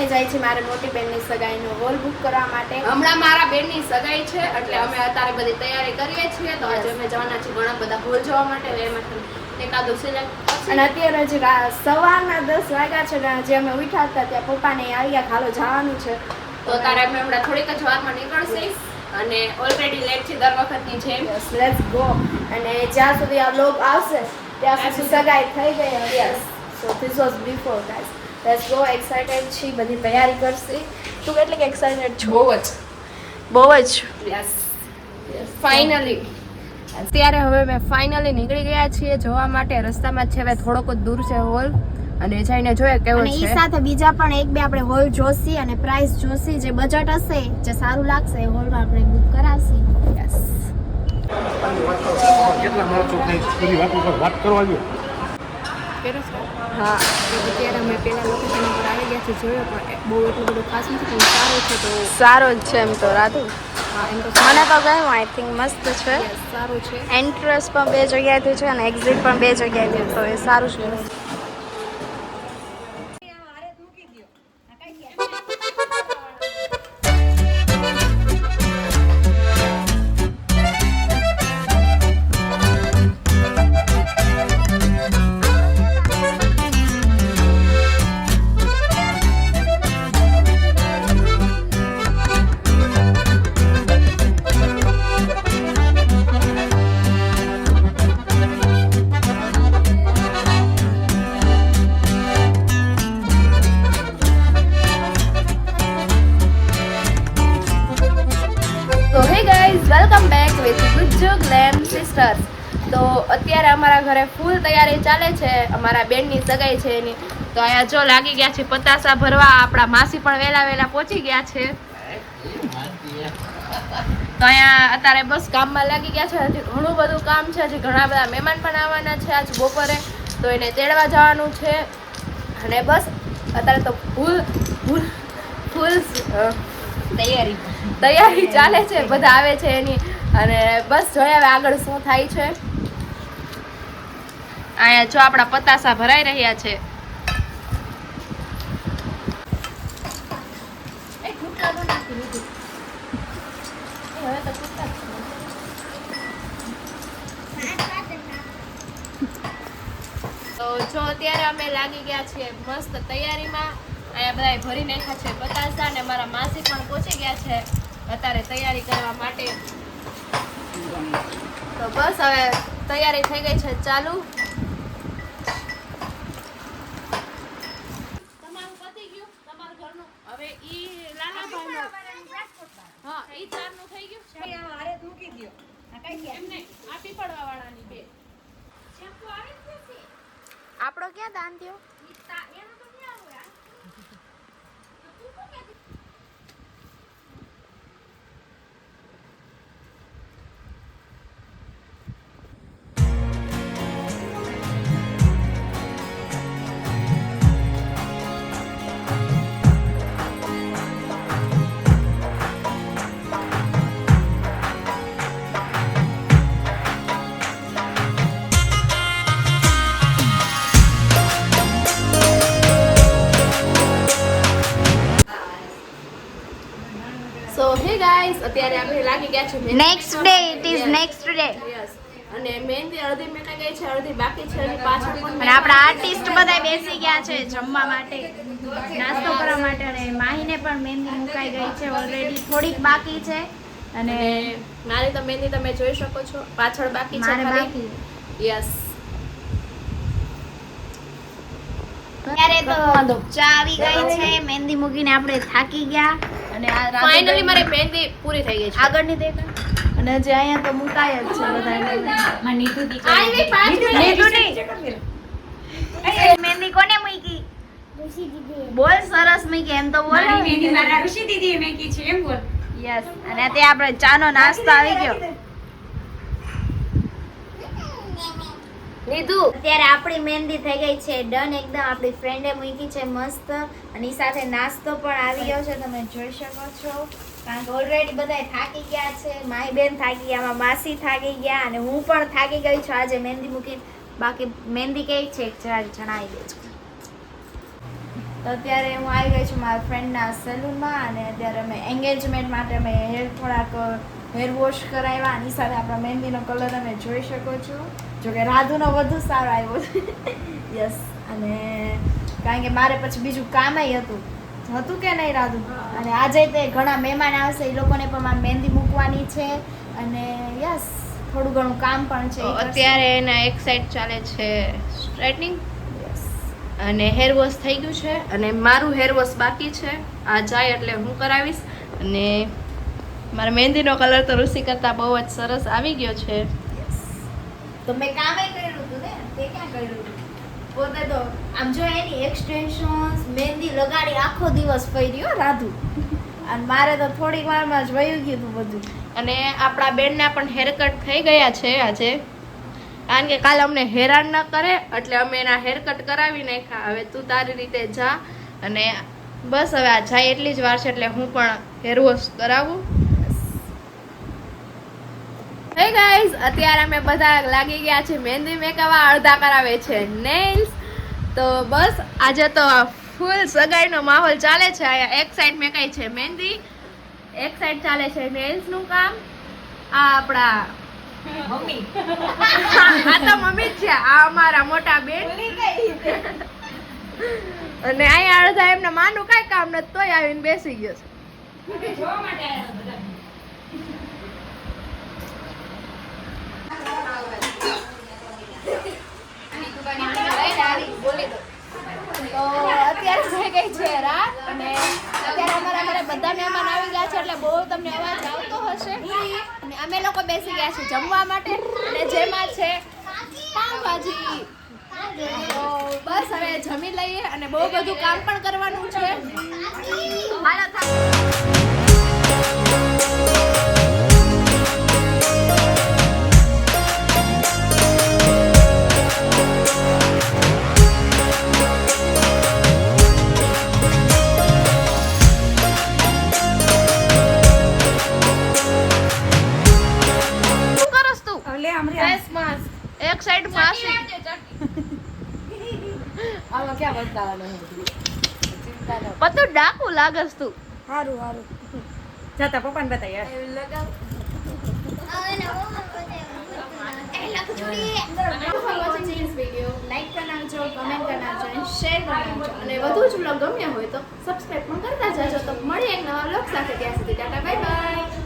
અમે જાય છે મારા મોટી બેનની સગાઈનો હોલ બુક કરવા માટે. હમણાં મારા બેનની સગાઈ છે એટલે અમે અત્યારે બધી તૈયારી કરીએ છીએ. તો આજે અમે જવાના છીએ ઘણા બધા હોલ જોવા માટે. એમાંથી એકાદું સિલેક્ટ. અને અત્યારે હજી સવારના 10 વાગ્યા છે ને જે અમે ઉઠ્યા હતા ત્યાં પપ્પાને આવ્યા હાલો જવાનું છે. તો તારે અમે હમણાં થોડીક જ વારમાં નીકળશે અને ઓલરેડી લેટ છે દર વખતની જેમ. Let's go. અને જ્યાં સુધી આ વ્લોગ આવશે ત્યાં સુધી સગાઈ થઈ ગઈ હશે. So this was before guys. Let's go. Excited છીએ, બધી તૈયારી કરશે. તું કેટલી એક્સાઇટેડ છો? બહુ જ. યસ ફાઇનલી અત્યારે હવે મેં ફાઇનલી નીકળી ગયા છીએ જોવા માટે. રસ્તામાં જ છે, હવે થોડોક જ દૂર છે હોલ અને જઈને જોઈએ કેવો અને છે. એ સાથે બીજા પણ એક બે આપણે હોલ જોસી અને પ્રાઇસ જોસી. જે બજેટ હશે, જે સારું લાગશે એ હોલમાં આપણે બુક કરાવશી. યસ કેટલા માણસો થઈ બધી વાત ઉપર વાત કરવા જો. હા અત્યારે અમે પેલા લોકેશન ઉપર આવી ગયા છીએ. જોયો પણ બહુ એટલું બધું ખાસ નથી પણ સારું છે. તો સારો જ છે એમ તો રાધુ. હા એમ તો મને તો ગયું. આઈ થિંક મસ્ત છે. સારું છે. એન્ટ્રન્સ પણ બે જગ્યાએથી છે અને એક્ઝિટ પણ બે જગ્યાએથી, તો એ સારું છે. Welcome back with Gujju glam sisters. તો અત્યારે અમારા ઘરે ફૂલ તૈયારી ચાલે છે. અમારા બેનની સગાઈ છે એની. તો અહીંયા જો લાગી ગયા છે પતાસા ભરવા. આપણા માસી પણ વહેલા પહોંચી ગયા છે. તો અહીંયા અત્યારે બસ કામમાં લાગી ગયા છે. હજી ઘણું બધું કામ છે. હજી ઘણા બધા મહેમાન પણ આવવાના છે આજ બપોરે. તો એને તેડવા જવાનું છે. અને બસ અત્યારે તો ફૂલ તૈયારી ચાલે છે. બધા આવે છે એની. અને બસ જોઈએ હવે આગળ શું થાય છે. અહીંયા જો આપણા પતાસા ભરાઈ રહ્યા છે. તો જો અત્યારે અમે લાગી ગયા છીએ મસ્ત તૈયારીમાં. અહીંયા બધા ભરી નાખ્યા છે પતાસા. અને મારા માસી પણ પહોંચી ગયા છે અત્યારે તૈયારી કરવા માટે. તો બસ હવે તૈયારી થઈ ગઈ છે ચાલુ. તમારું પતી ગયું તમારા ઘરનું. હવે ઈ લાલાભાઈનું હા ઈ ચારનું થઈ ગયું છે. હારે મૂકી દો. એમ નહીં આ પીપળવા વાળાની બે આપણો ક્યાં દાન થયો? અત્યારે આપણે લાગી ગયા છે next day. It is next day. Yes. અને મહેંદી અડધી મેકાઈ ગઈ છે, અડધી બાકી છે. અને પાછળ પણ અને આપણા આર્ટિસ્ટ બધા બેસી ગયા છે જમવા માટે, નાસ્તો કરવા માટે. અને માહીને પણ મહેંદી મુકાઈ ગઈ છે ઓલરેડી. થોડીક બાકી છે. અને મારી તો મહેંદી તમે જોઈ શકો છો પાછળ બાકી છે મારે ખાલી. બાકી. યસ. ત્યારે તો ચા આવી ગઈ છે. મહેંદી મૂકીને આપણે થાકી ગયા. અને આ ફાઇનલી મારી મહેંદી પૂરી થઈ ગઈ છે. આગળની દેખા. અને જે અહીંયા તો મુકાય જ છે બધા. આવી 5 મિનિટ. મહેંદી કોને મૂકી? બોલ સરસ મૂકી એમ તો બોલ. મેંદી મારા ઋષિ દીદીએ મેકી છે એમ બોલ. યસ. અને તે આપણે ચાનો નાસ્તો આવી ગયો. લીધું. અત્યારે આપણી મહેંદી થઈ ગઈ છે ડન એકદમ. આપણી ફ્રેન્ડે મૂકી છે મસ્ત. અને એ સાથે નાસ્તો પણ આવી ગયો છે, તમે જોઈ શકો છો. કારણ કે ઓલરેડી બધા થાકી ગયા છે. મારી બેન થાકી ગયા, મારા માસી થાકી ગયા, અને હું પણ થાકી ગઈ છું આજે મહેંદી મૂકીને. બાકી મહેંદી કેવી છે જણાવી દેજો. તો અત્યારે હું આવી ગઈ છું મારા ફ્રેન્ડના સલૂનમાં અને અત્યારે અમે એન્ગેજમેન્ટ માટે અમે થોડાક હેર વોશ કરાવ્યા આની સાથે આપણા મહેંદીનો કલર તમે જોઈ શકો છો જો કે રાધુનો વધુ સારો આવ્યો છે યસ અને કારણ કે મારે પછી બીજું કામય હતું કે નહીં રાધુ અને આજે તે ઘણા મહેમાન આવશે એ લોકોને પણ મારે મહેંદી મૂકવાની છે અને યસ થોડું ઘણું કામ પણ છે અત્યારે એના એક સાઈડ ચાલે છે સ્ટ્રેટનિંગ અને હેર વોશ થઈ ગયું છે અને મારું હેર વોશ બાકી છે આ જાય એટલે હું કરાવીશ અને મારા મહેંદીનો કલર તો ઋષિ કરતાં બહુ જ સરસ આવી ગયો છે તો મેં કામે કર્યું હતું ને તે ક્યાં કર્યું હતું પોતે તો આમ જો એની એક્સટેન્શન્સ મહેંદી લગાડી આખો દિવસ ફર્યો રાધુ અને મારે તો થોડીક વારમાં જ વયું ગયું હતું બધું અને આપણા બેનના પણ હેર કટ થઈ ગયા છે આજે કારણ કે કાલે અમને હેરાન ન કરે એટલે અમે એના હેર કટ કરાવી નાખ્યા હવે તું તારી રીતે જા અને બસ હવે આ જાય એટલી જ વાર છે એટલે હું પણ હેર વોશ કરાવું હે ગાઈઝ અત્યારે અમે બધા લાગી ગયા છે મહેંદી મેકઅપ અડધા કરાવે છે નેલ્સ તો બસ આજે તો ફૂલ સગાઈનો માહોલ ચાલે છે અહીંયા એક સાઈડ મેકાઈ છે મહેંદી એક સાઈડ ચાલે છે નેલ્સનું કામ આ આપણા મમ્મી આ તો મમ્મી જ છે આ અમારા મોટા બેન અને અહીંયા અડધા એમને માનું કાંઈ કામ નથી તોય આવીને બેસી ગયો છે જોવા માટે આવ્યા બધા તો અત્યારે થઈ ગઈ છે રાત અને અત્યારે અમારા ઘરે બધા મહેમાન આવી ગયા છે એટલે બહુ તમને અવાજ આવતો હશે અને અમે લોકો બેસી ગયા છે જમવા માટે અને જેમાં છે પાવભાજી તો બસ હવે જમી લઈએ અને બહુ બધું કામ પણ કરવાનું છે હાલો એક સાઈડ માસી આમાં ક્યાં બતાવવાનું બધું ડાકુ લાગસ તું સારું સારું જતા પપ્પાને બતાવી યાર લાઈક કરી નાખજો કમેન્ટ કરી નાખજો અને શેર કરી નાખજો અને વધુ જ વ્લોગ ગમ્યા હોય તો સબસ્ક્રાઇબ પણ કરતા જાજો તો મળીએ એક નવા વ્લોગ સાથે ત્યાં સુધી ટાટા બાય બાય